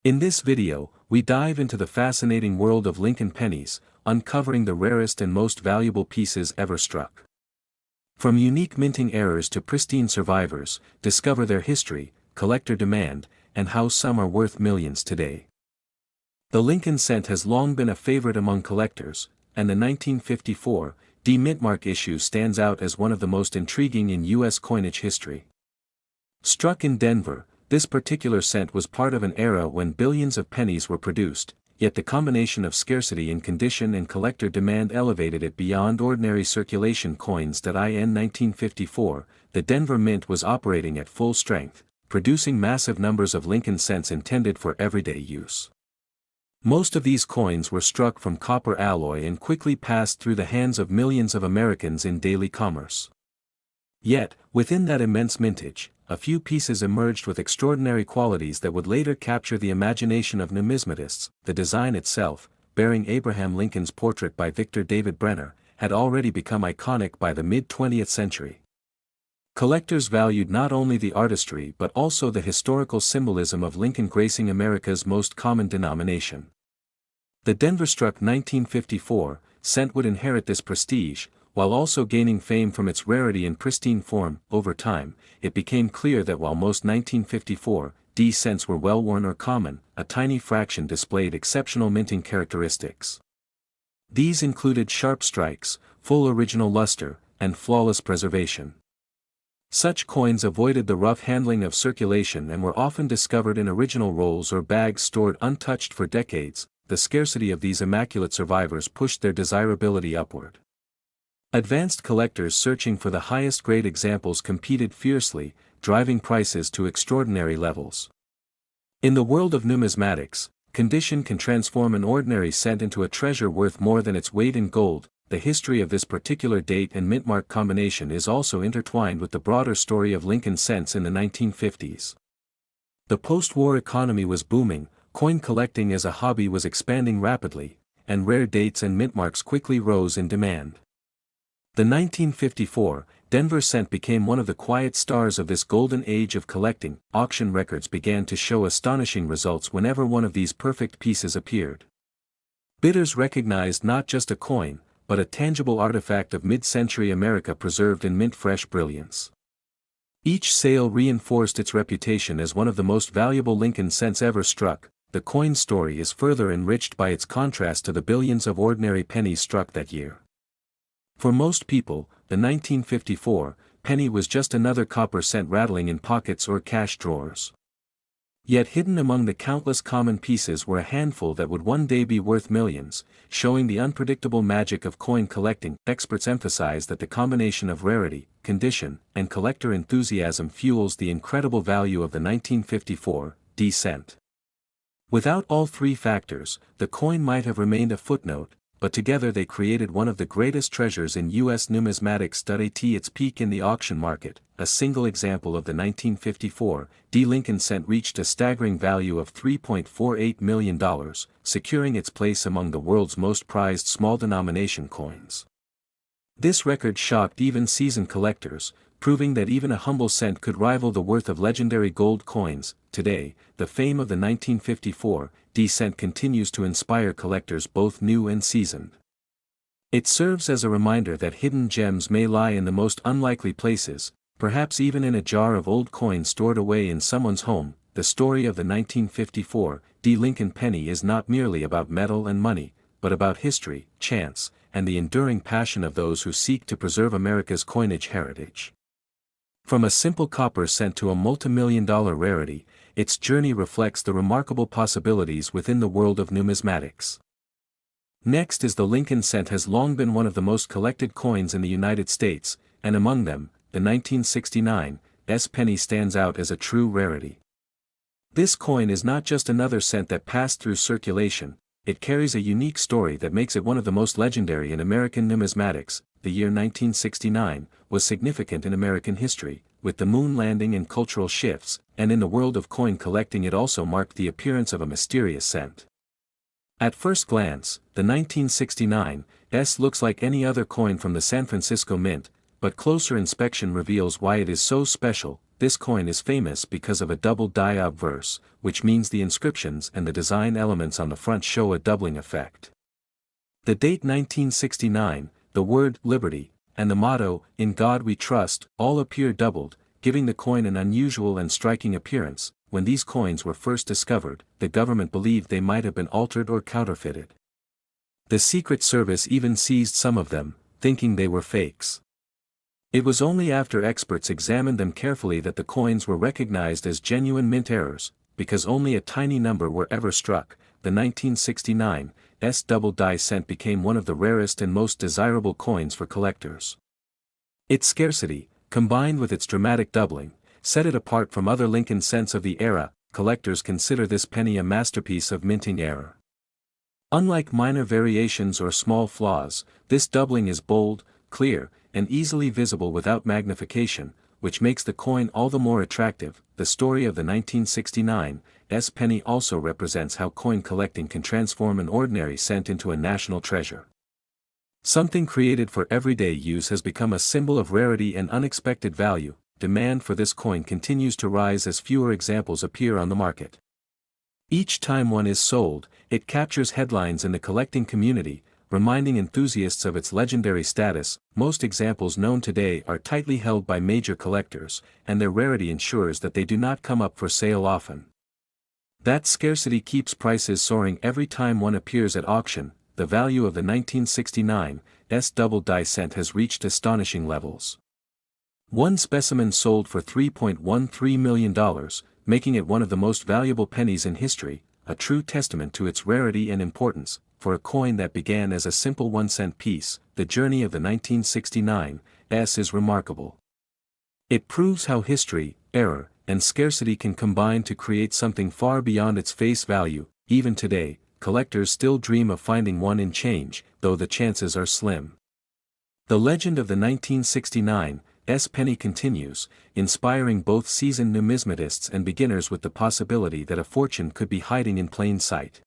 In this video, we dive into the fascinating world of Lincoln pennies, uncovering the rarest and most valuable pieces ever struck. From unique minting errors to pristine survivors, discover their history, collector demand, and how some are worth millions today. The Lincoln cent has long been a favorite among collectors, and the 1954 D mintmark issue stands out as one of the most intriguing in U.S. coinage history. Struck in Denver, this particular cent was part of an era when billions of pennies were produced, yet the combination of scarcity in condition and collector demand elevated it beyond ordinary circulation coins. In 1954, the Denver Mint was operating at full strength, producing massive numbers of Lincoln cents intended for everyday use. Most of these coins were struck from copper alloy and quickly passed through the hands of millions of Americans in daily commerce. Yet, within that immense mintage, a few pieces emerged with extraordinary qualities that would later capture the imagination of numismatists. The design itself, bearing Abraham Lincoln's portrait by Victor David Brenner, had already become iconic by the mid-20th century. Collectors valued not only the artistry but also the historical symbolism of Lincoln gracing America's most common denomination. The Denver-struck 1954 cent would inherit this prestige, while also gaining fame from its rarity and pristine form. Over time, it became clear that while most 1954 D cents were well-worn or common, a tiny fraction displayed exceptional minting characteristics. These included sharp strikes, full original luster, and flawless preservation. Such coins avoided the rough handling of circulation and were often discovered in original rolls or bags stored untouched for decades. The scarcity of these immaculate survivors pushed their desirability upward. Advanced collectors searching for the highest grade examples competed fiercely, driving prices to extraordinary levels. In the world of numismatics, condition can transform an ordinary cent into a treasure worth more than its weight in gold. The history of this particular date and mintmark combination is also intertwined with the broader story of Lincoln cents in the 1950s. The post-war economy was booming, coin collecting as a hobby was expanding rapidly, and rare dates and mintmarks quickly rose in demand. The 1954 Denver cent became one of the quiet stars of this golden age of collecting. Auction records began to show astonishing results whenever one of these perfect pieces appeared. Bidders recognized not just a coin, but a tangible artifact of mid-century America preserved in mint-fresh brilliance. Each sale reinforced its reputation as one of the most valuable Lincoln cents ever struck. The coin's story is further enriched by its contrast to the billions of ordinary pennies struck that year. For most people, the 1954 penny was just another copper cent rattling in pockets or cash drawers. Yet hidden among the countless common pieces were a handful that would one day be worth millions, showing the unpredictable magic of coin collecting. Experts emphasize that the combination of rarity, condition, and collector enthusiasm fuels the incredible value of the 1954 D cent. Without all three factors, the coin might have remained a footnote, but together they created one of the greatest treasures in U.S. numismatics. At its peak in the auction market, a single example of the 1954 D Lincoln cent reached a staggering value of $3.48 million, securing its place among the world's most prized small-denomination coins. This record shocked even seasoned collectors, proving that even a humble cent could rival the worth of legendary gold coins. Today, the fame of the 1954 D cent continues to inspire collectors both new and seasoned. It serves as a reminder that hidden gems may lie in the most unlikely places, perhaps even in a jar of old coins stored away in someone's home. The story of the 1954 D Lincoln penny is not merely about metal and money, but about history, chance, and the enduring passion of those who seek to preserve America's coinage heritage. From a simple copper cent to a multi-million-dollar rarity, its journey reflects the remarkable possibilities within the world of numismatics. Next is the Lincoln cent has long been one of the most collected coins in the United States, and among them, the 1969 S penny stands out as a true rarity. This coin is not just another cent that passed through circulation, it carries a unique story that makes it one of the most legendary in American numismatics. The year 1969 was significant in American history, with the moon landing and cultural shifts, and in the world of coin collecting it also marked the appearance of a mysterious cent. At first glance, the 1969 S looks like any other coin from the San Francisco Mint, but closer inspection reveals why it is so special. this coin is famous because of a double die obverse, which means the inscriptions and the design elements on the front show a doubling effect. The date 1969, the word liberty, and the motto, "In God We Trust," all appear doubled, giving the coin an unusual and striking appearance. When these coins were first discovered, the government believed they might have been altered or counterfeited. The Secret Service even seized some of them, thinking they were fakes. It was only after experts examined them carefully that the coins were recognized as genuine mint errors, because only a tiny number were ever struck. The 1969 S double die cent became one of the rarest and most desirable coins for collectors. Its scarcity, combined with its dramatic doubling, set it apart from other Lincoln cents of the era. Collectors consider this penny a masterpiece of minting error. Unlike minor variations or small flaws, this doubling is bold, clear, and easily visible without magnification, which makes the coin all the more attractive. The story of the 1969 S penny also represents how coin collecting can transform an ordinary cent into a national treasure. Something created for everyday use has become a symbol of rarity and unexpected value. Demand for this coin continues to rise as fewer examples appear on the market. Each time one is sold, it captures headlines in the collecting community, reminding enthusiasts of its legendary status. Most examples known today are tightly held by major collectors, and their rarity ensures that they do not come up for sale often. That scarcity keeps prices soaring every time one appears at auction. The value of the 1969 S double die cent has reached astonishing levels. One specimen sold for $3.13 million, making it one of the most valuable pennies in history, a true testament to its rarity and importance. For a coin that began as a simple 1-cent piece, the journey of the 1969 S is remarkable. It proves how history, error, and scarcity can combine to create something far beyond its face value. Even today, collectors still dream of finding one in change, though the chances are slim. The legend of the 1969 S penny continues, inspiring both seasoned numismatists and beginners with the possibility that a fortune could be hiding in plain sight.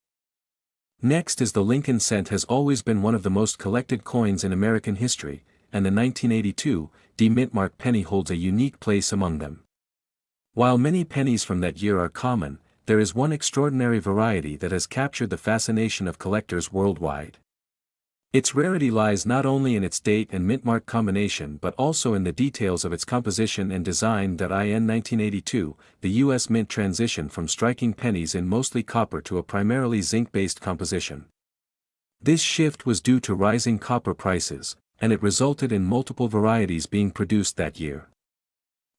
Next is the Lincoln cent. Has always been one of the most collected coins in American history, and the 1982 D Mintmark penny holds a unique place among them. While many pennies from that year are common, there is one extraordinary variety that has captured the fascination of collectors worldwide. Its rarity lies not only in its date and mintmark combination but also in the details of its composition and design. In 1982, the U.S. Mint transitioned from striking pennies in mostly copper to a primarily zinc-based composition. This shift was due to rising copper prices, and it resulted in multiple varieties being produced that year.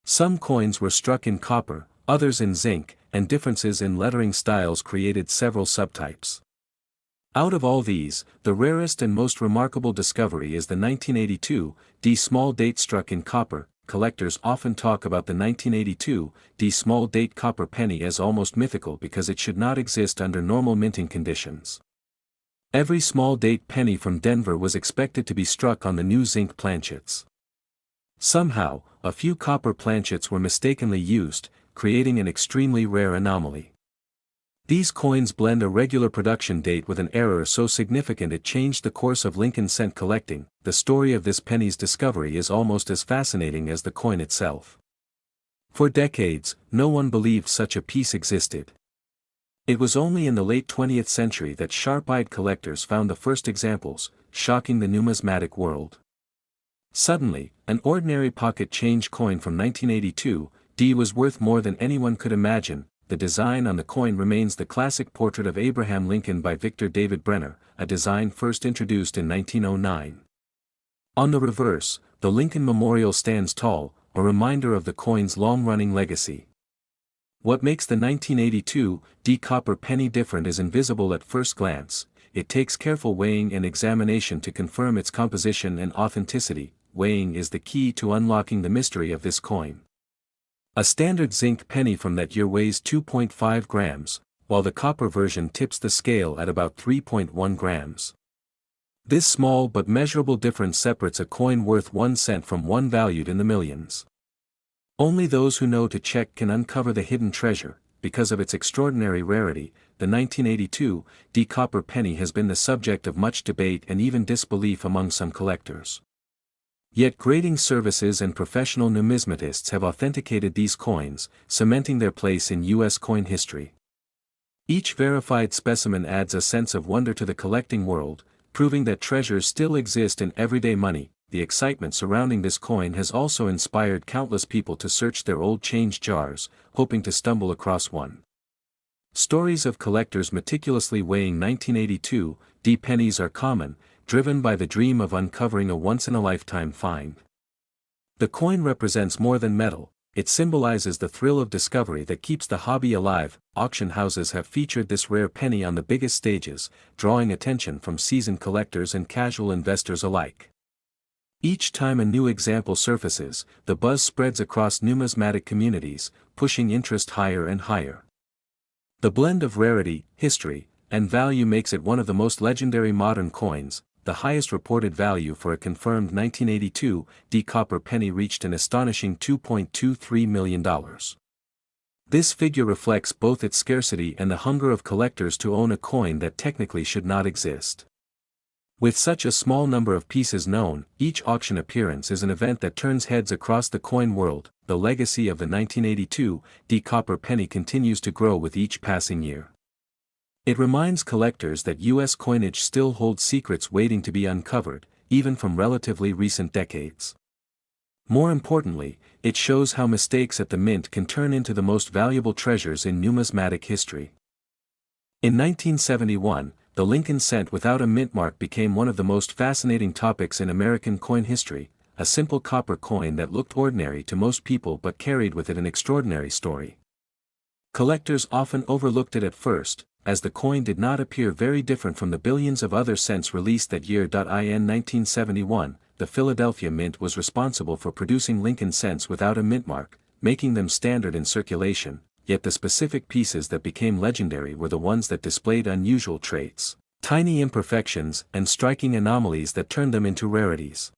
Some coins were struck in copper, others in zinc, and differences in lettering styles created several subtypes. Out of all these, the rarest and most remarkable discovery is the 1982 D small date struck in copper. Collectors often talk about the 1982 D small date copper penny as almost mythical because it should not exist under normal minting conditions. Every small date penny from Denver was expected to be struck on the new zinc planchets. Somehow, a few copper planchets were mistakenly used, creating an extremely rare anomaly. These coins blend a regular production date with an error so significant it changed the course of Lincoln cent collecting. The story of this penny's discovery is almost as fascinating as the coin itself. For decades, no one believed such a piece existed. It was only in the late 20th century that sharp-eyed collectors found the first examples, shocking the numismatic world. Suddenly, an ordinary pocket change coin from 1982 D was worth more than anyone could imagine. The design on the coin remains the classic portrait of Abraham Lincoln by Victor David Brenner, a design first introduced in 1909. On the reverse, the Lincoln Memorial stands tall, a reminder of the coin's long-running legacy. What makes the 1982 D copper penny different is invisible at first glance. It takes careful weighing and examination to confirm its composition and authenticity. Weighing is the key to unlocking the mystery of this coin. A standard zinc penny from that year weighs 2.5 grams, while the copper version tips the scale at about 3.1 grams. This small but measurable difference separates a coin worth 1 cent from one valued in the millions. Only those who know to check can uncover the hidden treasure. Because of its extraordinary rarity, the 1982 D copper penny has been the subject of much debate and even disbelief among some collectors. Yet grading services and professional numismatists have authenticated these coins, cementing their place in U.S. coin history. Each verified specimen adds a sense of wonder to the collecting world, proving that treasures still exist in everyday money. The excitement surrounding this coin has also inspired countless people to search their old change jars, hoping to stumble across one. Stories of collectors meticulously weighing 1982 D pennies are common, driven by the dream of uncovering a once-in-a-lifetime find. The coin represents more than metal, it symbolizes the thrill of discovery that keeps the hobby alive. Auction houses have featured this rare penny on the biggest stages, drawing attention from seasoned collectors and casual investors alike. Each time a new example surfaces, the buzz spreads across numismatic communities, pushing interest higher and higher. The blend of rarity, history, and value makes it one of the most legendary modern coins. The highest reported value for a confirmed 1982 D copper penny reached an astonishing $2.23 million. This figure reflects both its scarcity and the hunger of collectors to own a coin that technically should not exist. With such a small number of pieces known, each auction appearance is an event that turns heads across the coin world. The legacy of the 1982 D copper penny continues to grow with each passing year. It reminds collectors that U.S. coinage still holds secrets waiting to be uncovered, even from relatively recent decades. More importantly, it shows how mistakes at the mint can turn into the most valuable treasures in numismatic history. In 1971, the Lincoln cent without a mint mark became one of the most fascinating topics in American coin history, a simple copper coin that looked ordinary to most people but carried with it an extraordinary story. Collectors often overlooked it at first, as the coin did not appear very different from the billions of other cents released that year. In 1971, the Philadelphia Mint was responsible for producing Lincoln cents without a mint mark, making them standard in circulation. Yet the specific pieces that became legendary were the ones that displayed unusual traits, tiny imperfections, and striking anomalies that turned them into rarities.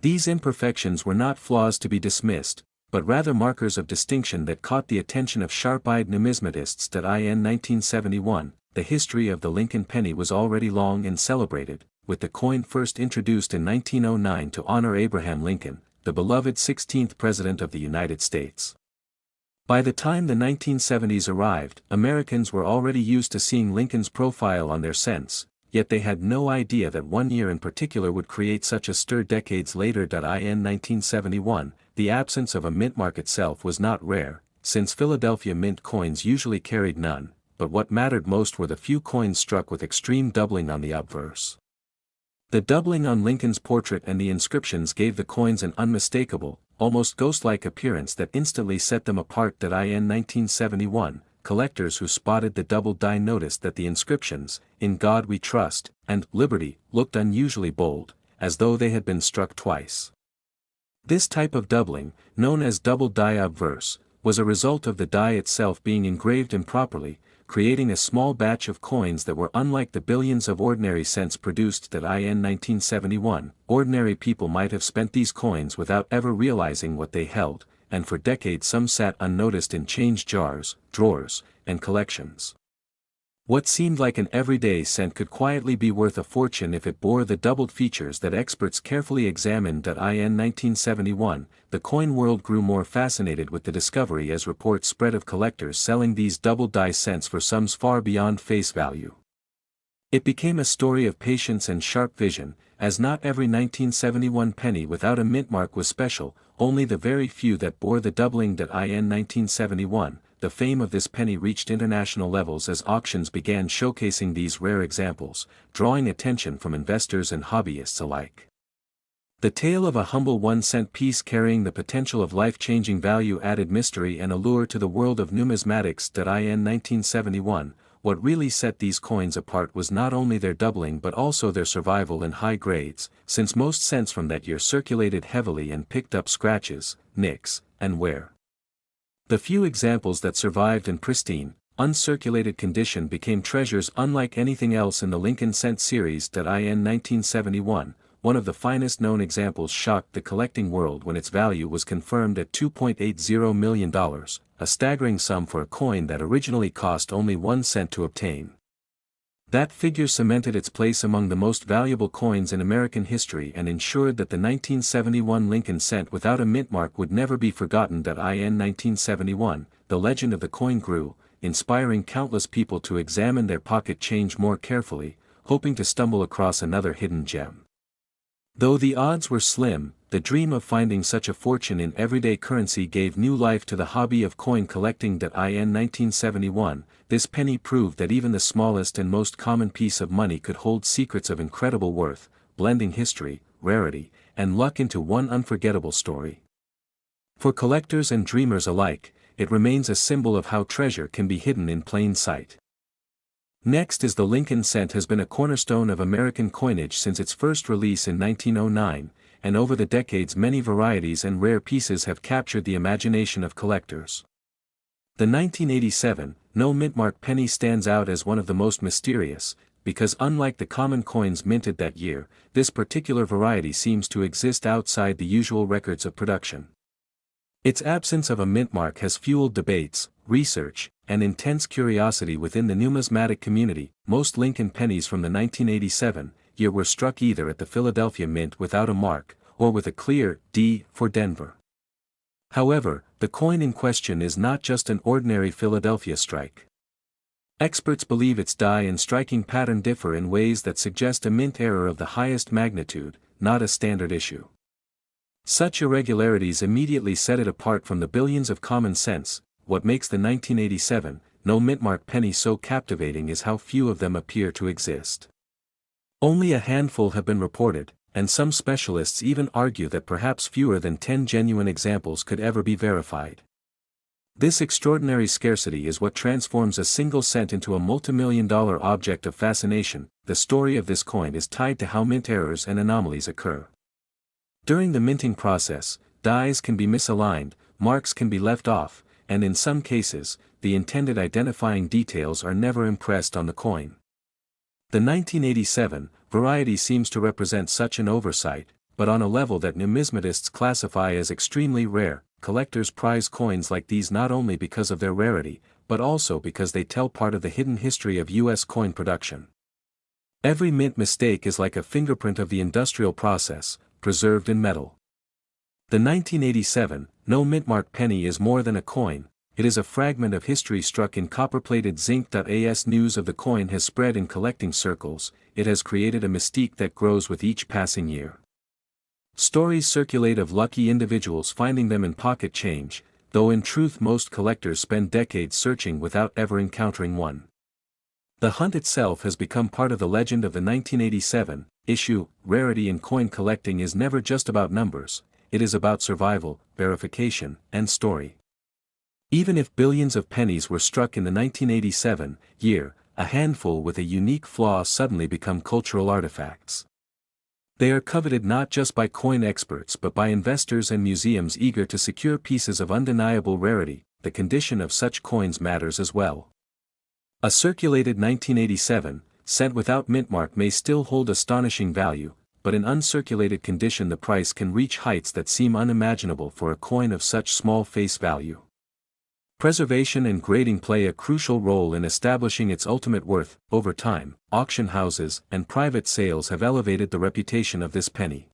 These imperfections were not flaws to be dismissed, but rather markers of distinction that caught the attention of sharp-eyed numismatists. In 1971, the history of the Lincoln penny was already long and celebrated, with the coin first introduced in 1909 to honor Abraham Lincoln, the beloved 16th President of the United States. By the time the 1970s arrived, Americans were already used to seeing Lincoln's profile on their cents, yet they had no idea that one year in particular would create such a stir. Decades later. In 1971, the absence of a mint mark itself was not rare, since Philadelphia Mint coins usually carried none, but what mattered most were the few coins struck with extreme doubling on the obverse. The doubling on Lincoln's portrait and the inscriptions gave the coins an unmistakable, almost ghost-like appearance that instantly set them apart. In 1971, collectors who spotted the double die noticed that the inscriptions, "In God We Trust," and "Liberty," looked unusually bold, as though they had been struck twice. This type of doubling, known as double die obverse, was a result of the die itself being engraved improperly, creating a small batch of coins that were unlike the billions of ordinary cents produced. In 1971, ordinary people might have spent these coins without ever realizing what they held, and for decades some sat unnoticed in change jars, drawers, and collections. What seemed like an everyday cent could quietly be worth a fortune if it bore the doubled features that experts carefully examined. In 1971, the coin world grew more fascinated with the discovery as reports spread of collectors selling these double die cents for sums far beyond face value. It became a story of patience and sharp vision, as not every 1971 penny without a mint mark was special, only the very few that bore the doubling. In 1971, the fame of this penny reached international levels as auctions began showcasing these rare examples, drawing attention from investors and hobbyists alike. The tale of a humble 1-cent piece carrying the potential of life-changing value added mystery and allure to the world of numismatics. In 1971, what really set these coins apart was not only their doubling but also their survival in high grades, since most cents from that year circulated heavily and picked up scratches, nicks, and wear. The few examples that survived in pristine, uncirculated condition became treasures unlike anything else in the Lincoln cent series. In 1971, one of the finest known examples shocked the collecting world when its value was confirmed at $2.80 million, a staggering sum for a coin that originally cost only 1 cent to obtain. That figure cemented its place among the most valuable coins in American history and ensured that the 1971 Lincoln cent without a mint mark would never be forgotten. In 1971, the legend of the coin grew, inspiring countless people to examine their pocket change more carefully, hoping to stumble across another hidden gem. Though the odds were slim, the dream of finding such a fortune in everyday currency gave new life to the hobby of coin collecting. In 1971, this penny proved that even the smallest and most common piece of money could hold secrets of incredible worth, blending history, rarity, and luck into one unforgettable story. For collectors and dreamers alike, it remains a symbol of how treasure can be hidden in plain sight. Next is the Lincoln cent has been a cornerstone of American coinage since its first release in 1909, and over the decades many varieties and rare pieces have captured the imagination of collectors. The 1987, no mintmark penny stands out as one of the most mysterious, because unlike the common coins minted that year, this particular variety seems to exist outside the usual records of production. Its absence of a mintmark has fueled debates, research, and intense curiosity within the numismatic community. Most Lincoln pennies from the 1987 year were struck either at the Philadelphia Mint without a mark, or with a clear D for Denver. However, the coin in question is not just an ordinary Philadelphia strike. Experts believe its die and striking pattern differ in ways that suggest a mint error of the highest magnitude, not a standard issue. Such irregularities immediately set it apart from the billions of common cents. What makes the 1987, no mintmark penny so captivating is how few of them appear to exist. Only a handful have been reported, and some specialists even argue that perhaps fewer than 10 genuine examples could ever be verified. This extraordinary scarcity is what transforms a single cent into a multimillion-dollar object of fascination. The story of this coin is tied to how mint errors and anomalies occur. During the minting process, dies can be misaligned, marks can be left off, and in some cases, the intended identifying details are never impressed on the coin. The 1987 variety seems to represent such an oversight, but on a level that numismatists classify as extremely rare. Collectors prize coins like these not only because of their rarity, but also because they tell part of the hidden history of U.S. coin production. Every mint mistake is like a fingerprint of the industrial process, preserved in metal. The 1987, no mintmark penny is more than a coin, it is a fragment of history struck in copper-plated zinc. As news of the coin has spread in collecting circles, it has created a mystique that grows with each passing year. Stories circulate of lucky individuals finding them in pocket change, though in truth most collectors spend decades searching without ever encountering one. The hunt itself has become part of the legend of the 1987 issue. Rarity in coin collecting is never just about numbers, it is about survival, verification, and story. Even if billions of pennies were struck in the 1987 year, a handful with a unique flaw suddenly become cultural artifacts. They are coveted not just by coin experts but by investors and museums eager to secure pieces of undeniable rarity. The condition of such coins matters as well. A circulated 1987 cent without mintmark may still hold astonishing value, but in uncirculated condition the price can reach heights that seem unimaginable for a coin of such small face value. Preservation and grading play a crucial role in establishing its ultimate worth. Over time, auction houses and private sales have elevated the reputation of this penny.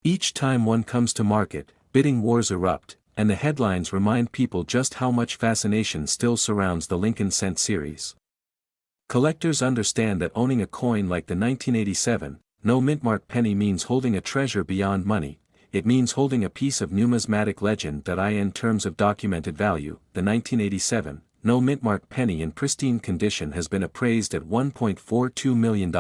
Each time one comes to market, bidding wars erupt, and the headlines remind people just how much fascination still surrounds the Lincoln cent series. Collectors understand that owning a coin like the 1987, no mintmark penny means holding a treasure beyond money. It means holding a piece of numismatic legend. In terms of documented value, the 1987, no mintmark penny in pristine condition has been appraised at $1.42 million.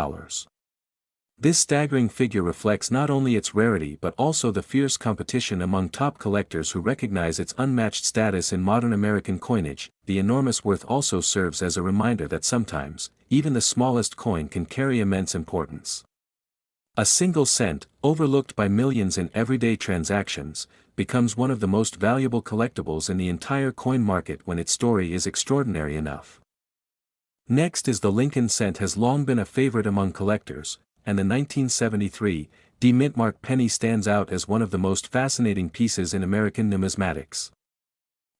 This staggering figure reflects not only its rarity but also the fierce competition among top collectors who recognize its unmatched status in modern American coinage. The enormous worth also serves as a reminder that sometimes, even the smallest coin can carry immense importance. A single cent, overlooked by millions in everyday transactions, becomes one of the most valuable collectibles in the entire coin market when its story is extraordinary enough. Next is the Lincoln cent has long been a favorite among collectors, and the 1973 D mintmark penny stands out as one of the most fascinating pieces in American numismatics.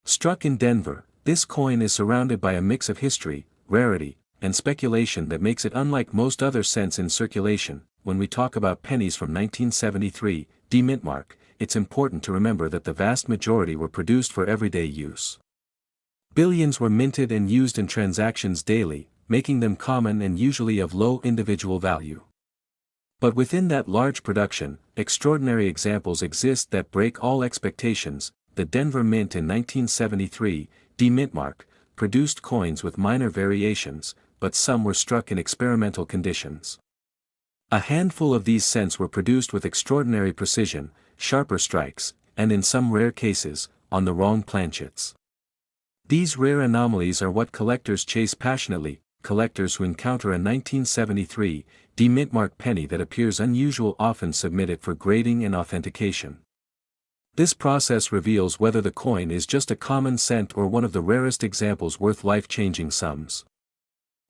Struck in Denver, this coin is surrounded by a mix of history, rarity, and speculation that makes it unlike most other cents in circulation. When we talk about pennies from 1973, D-Mint mark, it's important to remember that the vast majority were produced for everyday use. Billions were minted and used in transactions daily, making them common and usually of low individual value. But within that large production, extraordinary examples exist that break all expectations. The Denver Mint in 1973, D-Mint mark, produced coins with minor variations, but some were struck in experimental conditions. A handful of these cents were produced with extraordinary precision, sharper strikes, and in some rare cases, on the wrong planchets. These rare anomalies are what collectors chase passionately. Collectors who encounter a 1973 D-Mint mark penny that appears unusual often submit it for grading and authentication. This process reveals whether the coin is just a common cent or one of the rarest examples worth life-changing sums.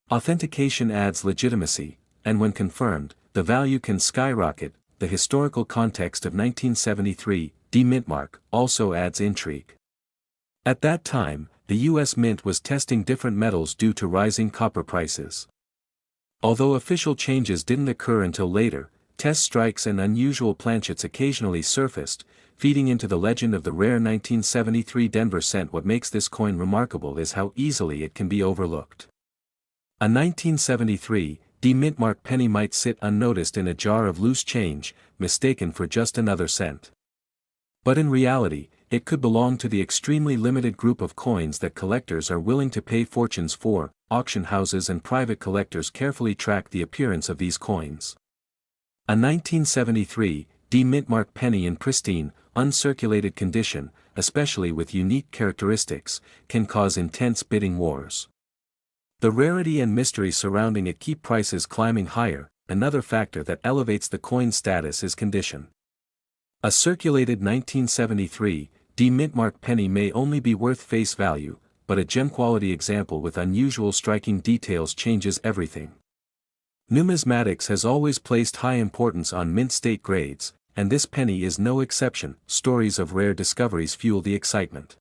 Authentication adds legitimacy, and when confirmed, the value can skyrocket. The historical context of 1973 D-Mint mark also adds intrigue. At that time, the U.S. Mint was testing different metals due to rising copper prices. Although official changes didn't occur until later, test strikes and unusual planchets occasionally surfaced, feeding into the legend of the rare 1973 Denver cent. What makes this coin remarkable is how easily it can be overlooked. A 1973 D-Mint mark penny might sit unnoticed in a jar of loose change, mistaken for just another cent. But in reality, it could belong to the extremely limited group of coins that collectors are willing to pay fortunes for. Auction houses and private collectors carefully track the appearance of these coins. A 1973 D-Mint mark penny in pristine, uncirculated condition, especially with unique characteristics, can cause intense bidding wars. The rarity and mystery surrounding it keep prices climbing higher. Another factor that elevates the coin's status is condition. A circulated 1973 D-Mint mark penny may only be worth face value, but a gem-quality example with unusual striking details changes everything. Numismatics has always placed high importance on mint state grades, and this penny is no exception. Stories of rare discoveries fuel the excitement.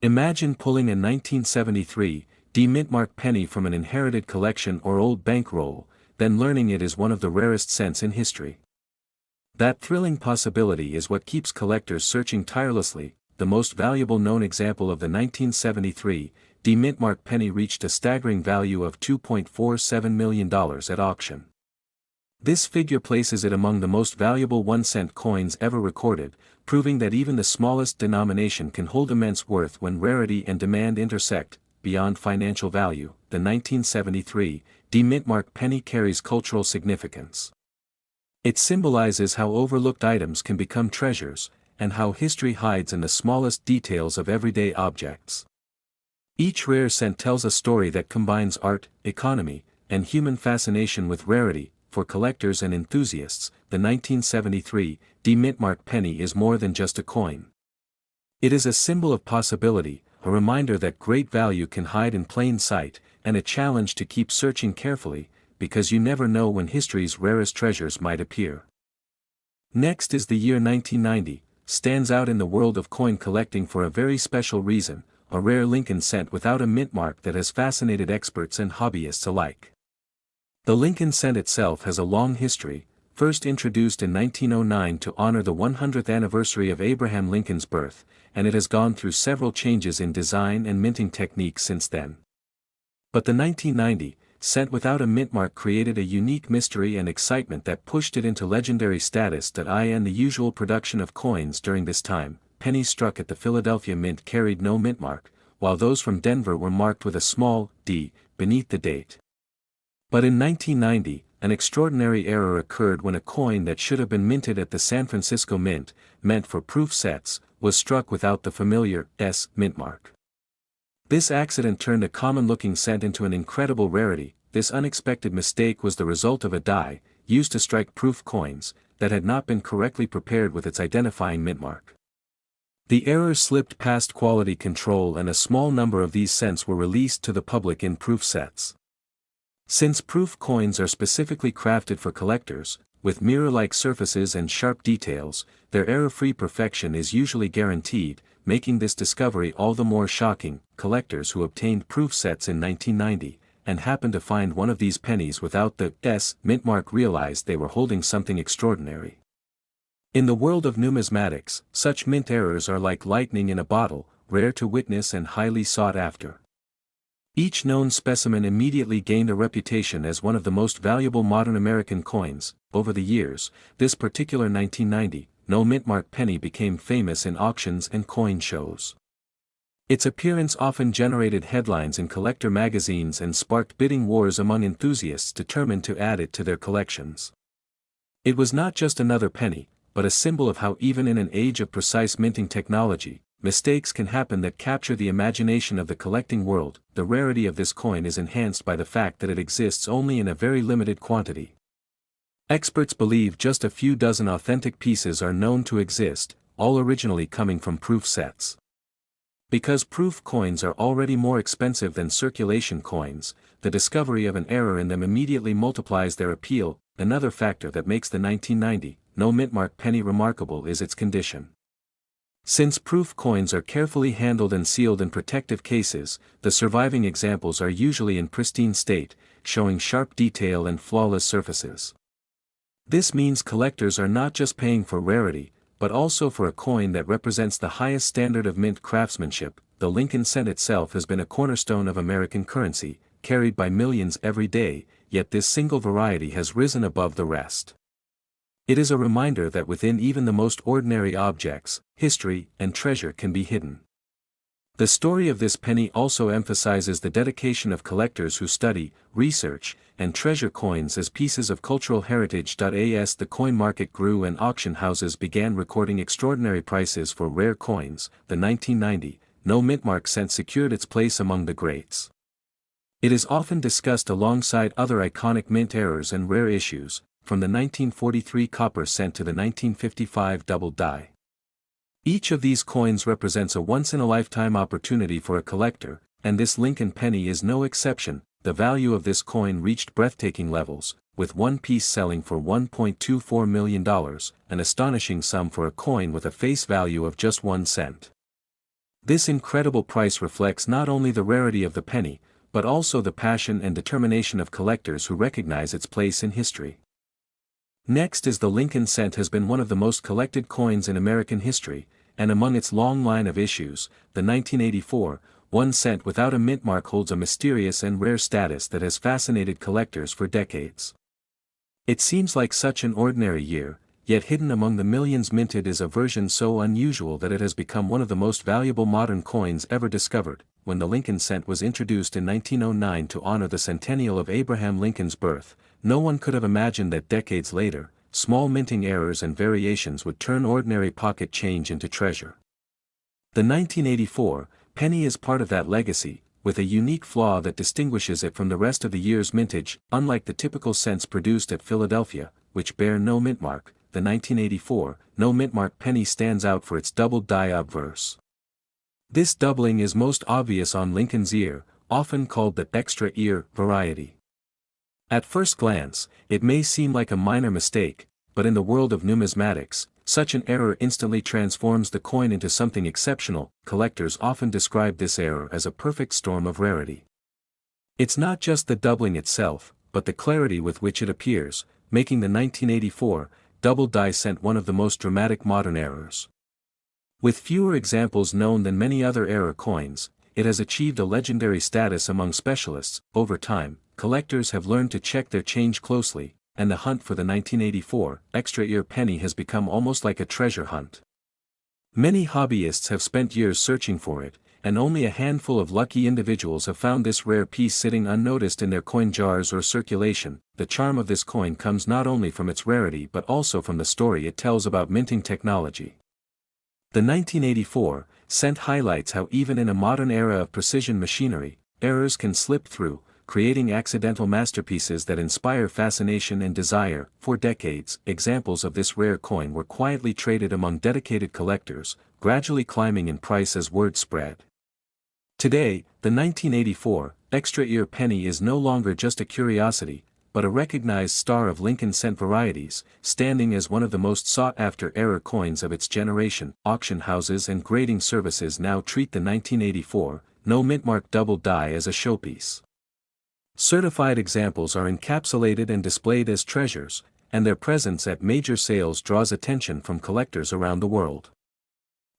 Imagine pulling a 1973 D-Mint mark penny from an inherited collection or old bankroll, then learning it is one of the rarest cents in history. That thrilling possibility is what keeps collectors searching tirelessly. The most valuable known example of the 1973 D-Mint mark penny reached a staggering value of $2.47 million at auction. This figure places it among the most valuable 1-cent coins ever recorded, proving that even the smallest denomination can hold immense worth when rarity and demand intersect. Beyond financial value, the 1973 D-Mint mark penny carries cultural significance. It symbolizes how overlooked items can become treasures, and how history hides in the smallest details of everyday objects. Each rare cent tells a story that combines art, economy, and human fascination with rarity. For collectors and enthusiasts, the 1973 D-Mint mark penny is more than just a coin. It is a symbol of possibility, a reminder that great value can hide in plain sight, and a challenge to keep searching carefully, because you never know when history's rarest treasures might appear. Next is the year 1990, stands out in the world of coin collecting for a very special reason, a rare Lincoln cent without a mint mark that has fascinated experts and hobbyists alike. The Lincoln cent itself has a long history, first introduced in 1909 to honor the 100th anniversary of Abraham Lincoln's birth, and it has gone through several changes in design and minting techniques since then. But the 1990 cent without a mint mark created a unique mystery and excitement that pushed it into legendary status. In the usual production of coins during this time, pennies struck at the Philadelphia Mint carried no mint mark, while those from Denver were marked with a small d beneath the date. But in 1990, an extraordinary error occurred when a coin that should have been minted at the San Francisco Mint, meant for proof sets, was struck without the familiar S mint mark. This accident turned a common-looking cent into an incredible rarity. This unexpected mistake was the result of a die, used to strike proof coins, that had not been correctly prepared with its identifying mint mark. The error slipped past quality control and a small number of these cents were released to the public in proof sets. Since proof coins are specifically crafted for collectors, with mirror-like surfaces and sharp details, their error-free perfection is usually guaranteed, making this discovery all the more shocking. Collectors who obtained proof sets in 1990, and happened to find one of these pennies without the S mint mark realized they were holding something extraordinary. In the world of numismatics, such mint errors are like lightning in a bottle, rare to witness and highly sought after. Each known specimen immediately gained a reputation as one of the most valuable modern American coins. Over the years, this particular 1990, no mint mark penny became famous in auctions and coin shows. Its appearance often generated headlines in collector magazines and sparked bidding wars among enthusiasts determined to add it to their collections. It was not just another penny, but a symbol of how even in an age of precise minting technology, mistakes can happen that capture the imagination of the collecting world. The rarity of this coin is enhanced by the fact that it exists only in a very limited quantity. Experts believe just a few dozen authentic pieces are known to exist, all originally coming from proof sets. Because proof coins are already more expensive than circulation coins, the discovery of an error in them immediately multiplies their appeal. Another factor that makes the 1990 no mint mark penny remarkable is its condition. Since proof coins are carefully handled and sealed in protective cases, the surviving examples are usually in pristine state, showing sharp detail and flawless surfaces. This means collectors are not just paying for rarity, but also for a coin that represents the highest standard of mint craftsmanship. The Lincoln cent itself has been a cornerstone of American currency, carried by millions every day, yet this single variety has risen above the rest. It is a reminder that within even the most ordinary objects, history and treasure can be hidden. The story of this penny also emphasizes the dedication of collectors who study, research, and treasure coins as pieces of cultural heritage. As the coin market grew and auction houses began recording extraordinary prices for rare coins, the 1990 no mint mark cent secured its place among the greats. It is often discussed alongside other iconic mint errors and rare issues, from the 1943 copper cent to the 1955 double die. Each of these coins represents a once-in-a-lifetime opportunity for a collector, and this Lincoln penny is no exception. The value of this coin reached breathtaking levels, with one piece selling for $1.24 million, an astonishing sum for a coin with a face value of just 1 cent. This incredible price reflects not only the rarity of the penny, but also the passion and determination of collectors who recognize its place in history. Next is the Lincoln cent has been one of the most collected coins in American history, and among its long line of issues, the 1984 1 cent without a mint mark holds a mysterious and rare status that has fascinated collectors for decades. It seems like such an ordinary year, yet hidden among the millions minted is a version so unusual that it has become one of the most valuable modern coins ever discovered. When the Lincoln cent was introduced in 1909 to honor the centennial of Abraham Lincoln's birth, no one could have imagined that decades later, small minting errors and variations would turn ordinary pocket change into treasure. The 1984 penny is part of that legacy, with a unique flaw that distinguishes it from the rest of the year's mintage. Unlike the typical cents produced at Philadelphia, which bear no mint mark, the 1984 no mint mark penny stands out for its double die obverse. This doubling is most obvious on Lincoln's ear, often called the extra ear variety. At first glance, it may seem like a minor mistake, but in the world of numismatics, such an error instantly transforms the coin into something exceptional. Collectors often describe this error as a perfect storm of rarity. It's not just the doubling itself, but the clarity with which it appears, making the 1984 double die cent one of the most dramatic modern errors. With fewer examples known than many other error coins, it has achieved a legendary status among specialists. Over time, collectors have learned to check their change closely, and the hunt for the 1984 extra ear penny has become almost like a treasure hunt. Many hobbyists have spent years searching for it, and only a handful of lucky individuals have found this rare piece sitting unnoticed in their coin jars or circulation. The charm of this coin comes not only from its rarity but also from the story it tells about minting technology. The 1984 cent highlights how even in a modern era of precision machinery, errors can slip through, creating accidental masterpieces that inspire fascination and desire. For decades, examples of this rare coin were quietly traded among dedicated collectors, gradually climbing in price as word spread. Today, the 1984 extra ear penny is no longer just a curiosity, but a recognized star of Lincoln cent varieties, standing as one of the most sought-after error coins of its generation. Auction houses and grading services now treat the 1984 no mint mark double die as a showpiece. Certified examples are encapsulated and displayed as treasures, and their presence at major sales draws attention from collectors around the world.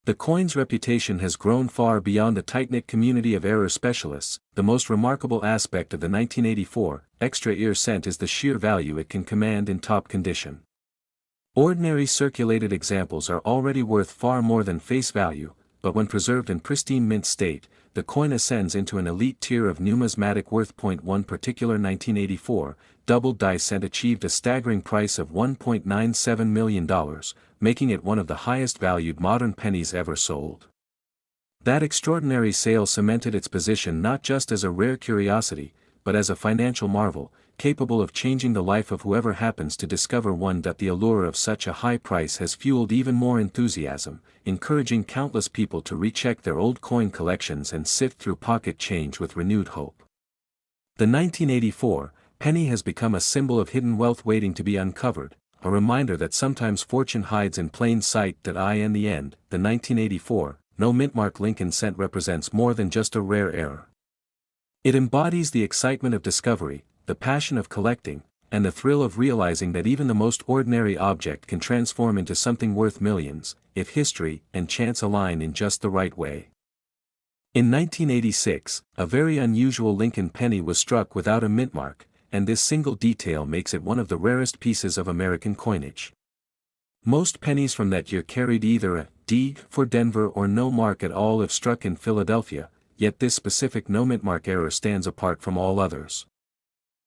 The coin's reputation has grown far beyond the tight-knit community of error specialists. The most remarkable aspect of the 1984 extra ear cent is the sheer value it can command in top condition. Ordinary circulated examples are already worth far more than face value, but when preserved in pristine mint state, the coin ascends into an elite tier of numismatic worth. One particular 1984 doubled die cent achieved a staggering price of $1.97 million, making it one of the highest valued modern pennies ever sold. That extraordinary sale cemented its position not just as a rare curiosity, but as a financial marvel, capable of changing the life of whoever happens to discover one. The allure of such a high price has fueled even more enthusiasm, encouraging countless people to recheck their old coin collections and sift through pocket change with renewed hope. The 1984 penny has become a symbol of hidden wealth waiting to be uncovered, a reminder that sometimes fortune hides in plain sight. In the end, the 1984 no mintmark Lincoln cent represents more than just a rare error. It embodies the excitement of discovery, the passion of collecting, and the thrill of realizing that even the most ordinary object can transform into something worth millions, if history and chance align in just the right way. In 1986, a very unusual Lincoln penny was struck without a mintmark, and this single detail makes it one of the rarest pieces of American coinage. Most pennies from that year carried either a D for Denver or no mark at all if struck in Philadelphia, yet this specific no mintmark error stands apart from all others.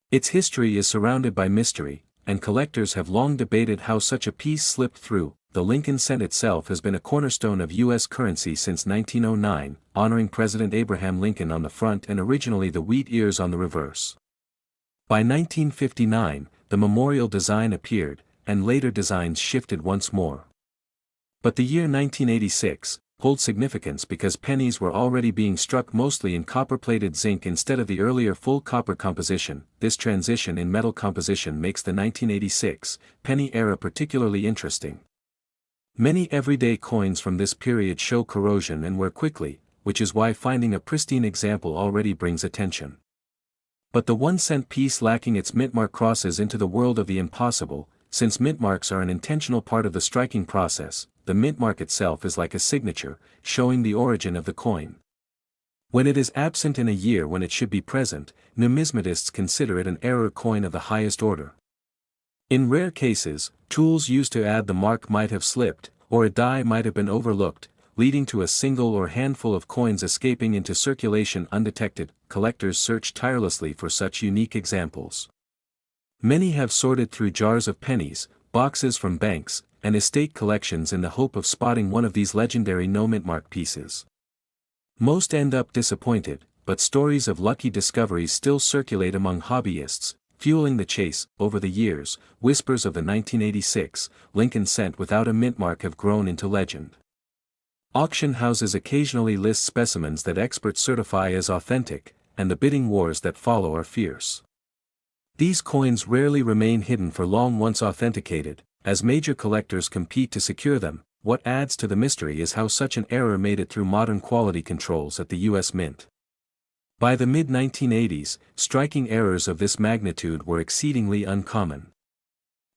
Its history is surrounded by mystery, and collectors have long debated how such a piece slipped through. The Lincoln cent itself has been a cornerstone of U.S. currency since 1909, honoring President Abraham Lincoln on the front and originally the wheat ears on the reverse. By 1959, the memorial design appeared, and later designs shifted once more. But the year 1986 holds significance because pennies were already being struck mostly in copper-plated zinc instead of the earlier full copper composition. This transition in metal composition makes the 1986 penny era particularly interesting. Many everyday coins from this period show corrosion and wear quickly, which is why finding a pristine example already brings attention. But the 1 cent piece lacking its mintmark crosses into the world of the impossible. Since mintmarks are an intentional part of the striking process, the mintmark itself is like a signature, showing the origin of the coin. When it is absent in a year when it should be present, numismatists consider it an error coin of the highest order. In rare cases, tools used to add the mark might have slipped, or a die might have been overlooked, leading to a single or handful of coins escaping into circulation undetected. Collectors search tirelessly for such unique examples. Many have sorted through jars of pennies, boxes from banks, and estate collections in the hope of spotting one of these legendary no mintmark pieces. Most end up disappointed, but stories of lucky discoveries still circulate among hobbyists, fueling the chase. Over the years, whispers of the 1986 Lincoln cent without a mintmark have grown into legend. Auction houses occasionally list specimens that experts certify as authentic, and the bidding wars that follow are fierce. These coins rarely remain hidden for long once authenticated, as major collectors compete to secure them. What adds to the mystery is how such an error made it through modern quality controls at the U.S. Mint. By the mid-1980s, striking errors of this magnitude were exceedingly uncommon.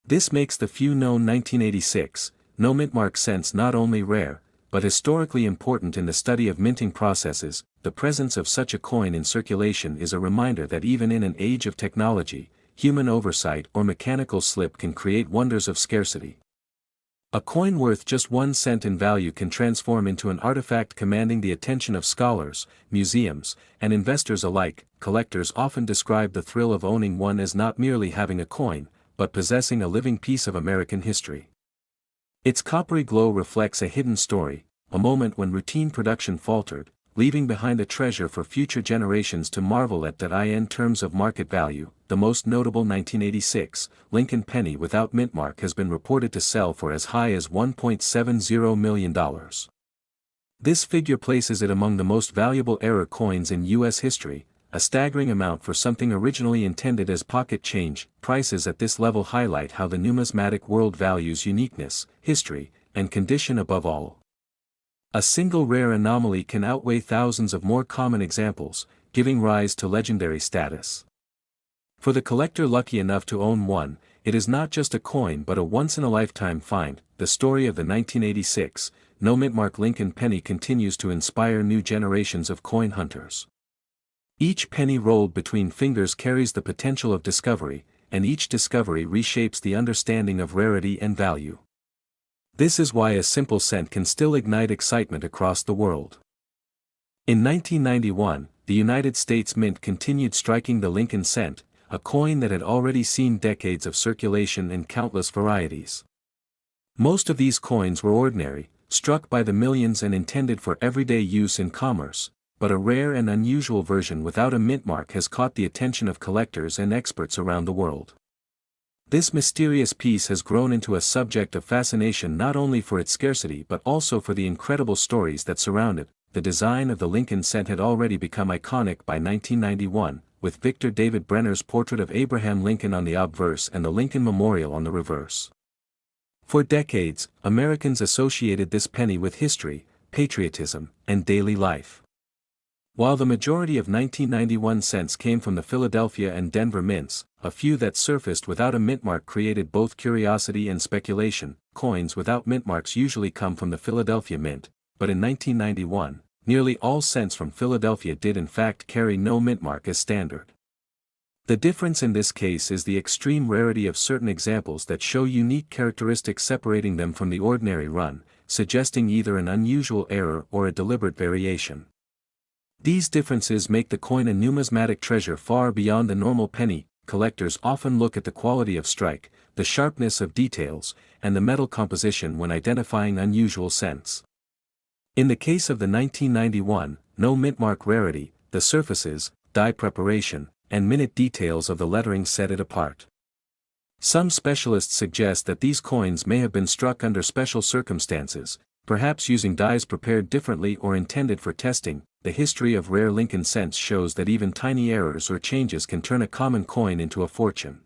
This makes the few known 1986 no mintmark cents not only rare, but historically important in the study of minting processes. The presence of such a coin in circulation is a reminder that even in an age of technology, human oversight or mechanical slip can create wonders of scarcity. A coin worth just 1 cent in value can transform into an artifact commanding the attention of scholars, museums, and investors alike. Collectors often describe the thrill of owning one as not merely having a coin, but possessing a living piece of American history. Its coppery glow reflects a hidden story, a moment when routine production faltered, leaving behind a treasure for future generations to marvel at. In terms of market value, the most notable 1986 Lincoln penny without mintmark has been reported to sell for as high as $1.70 million. This figure places it among the most valuable error coins in U.S. history, a staggering amount for something originally intended as pocket change. Prices at this level highlight how the numismatic world values uniqueness, history, and condition above all. A single rare anomaly can outweigh thousands of more common examples, giving rise to legendary status. For the collector lucky enough to own one, it is not just a coin but a once-in-a-lifetime find. The story of the 1986, no mintmark Lincoln penny continues to inspire new generations of coin hunters. Each penny rolled between fingers carries the potential of discovery, and each discovery reshapes the understanding of rarity and value. This is why a simple cent can still ignite excitement across the world. In 1991, the United States Mint continued striking the Lincoln cent, a coin that had already seen decades of circulation in countless varieties. Most of these coins were ordinary, struck by the millions and intended for everyday use in commerce, but a rare and unusual version without a mint mark has caught the attention of collectors and experts around the world. This mysterious piece has grown into a subject of fascination not only for its scarcity but also for the incredible stories that surround it. The design of the Lincoln cent had already become iconic by 1991, with Victor David Brenner's portrait of Abraham Lincoln on the obverse and the Lincoln Memorial on the reverse. For decades, Americans associated this penny with history, patriotism, and daily life. While the majority of 1991 cents came from the Philadelphia and Denver mints, a few that surfaced without a mintmark created both curiosity and speculation. Coins without mintmarks usually come from the Philadelphia mint, but in 1991, nearly all cents from Philadelphia did in fact carry no mintmark as standard. The difference in this case is the extreme rarity of certain examples that show unique characteristics separating them from the ordinary run, suggesting either an unusual error or a deliberate variation. These differences make the coin a numismatic treasure far beyond the normal penny. Collectors often look at the quality of strike, the sharpness of details, and the metal composition when identifying unusual cents. In the case of the 1991, no mintmark rarity, the surfaces, die preparation, and minute details of the lettering set it apart. Some specialists suggest that these coins may have been struck under special circumstances, perhaps using dies prepared differently or intended for testing. The history of rare Lincoln cents shows that even tiny errors or changes can turn a common coin into a fortune.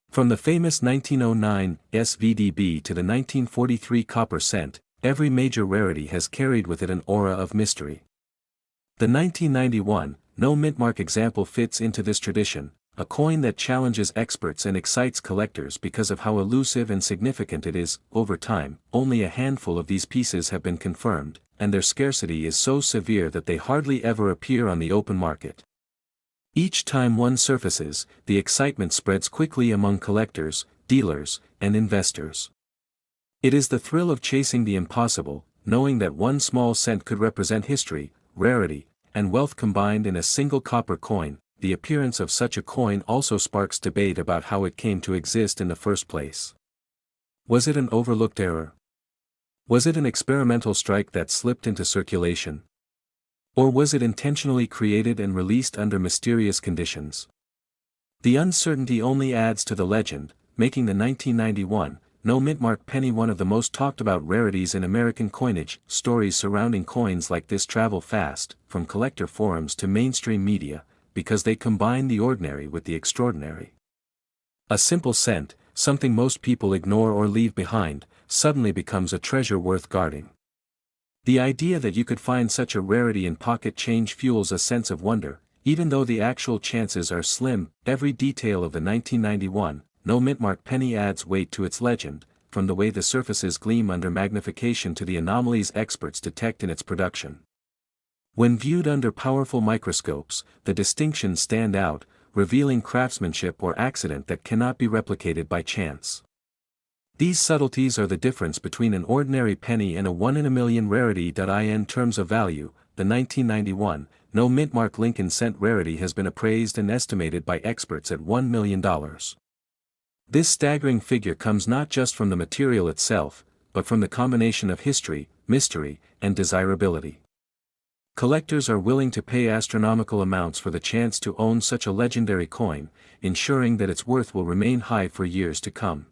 From the famous 1909 S VDB to the 1943 copper cent, every major rarity has carried with it an aura of mystery. The 1991 no mintmark example fits into this tradition, a coin that challenges experts and excites collectors because of how elusive and significant it is. Over time, only a handful of these pieces have been confirmed, and their scarcity is so severe that they hardly ever appear on the open market. Each time one surfaces, the excitement spreads quickly among collectors, dealers, and investors. It is the thrill of chasing the impossible, knowing that one small cent could represent history, rarity, and wealth combined in a single copper coin. The appearance of such a coin also sparks debate about how it came to exist in the first place. Was it an overlooked error? Was it an experimental strike that slipped into circulation? Or was it intentionally created and released under mysterious conditions? The uncertainty only adds to the legend, making the 1991 no mintmark penny one of the most talked about rarities in American coinage. Stories surrounding coins like this travel fast, from collector forums to mainstream media, because they combine the ordinary with the extraordinary. A simple cent, something most people ignore or leave behind, suddenly becomes a treasure worth guarding. The idea that you could find such a rarity in pocket change fuels a sense of wonder, even though the actual chances are slim. Every detail of the 1991 no mintmark penny adds weight to its legend, from the way the surfaces gleam under magnification to the anomalies experts detect in its production. When viewed under powerful microscopes, the distinctions stand out, revealing craftsmanship or accident that cannot be replicated by chance. These subtleties are the difference between an ordinary penny and a one-in-a-million rarity. In terms of value, the 1991 no mintmark Lincoln cent rarity has been appraised and estimated by experts at $1 million. This staggering figure comes not just from the material itself, but from the combination of history, mystery, and desirability. Collectors are willing to pay astronomical amounts for the chance to own such a legendary coin, ensuring that its worth will remain high for years to come.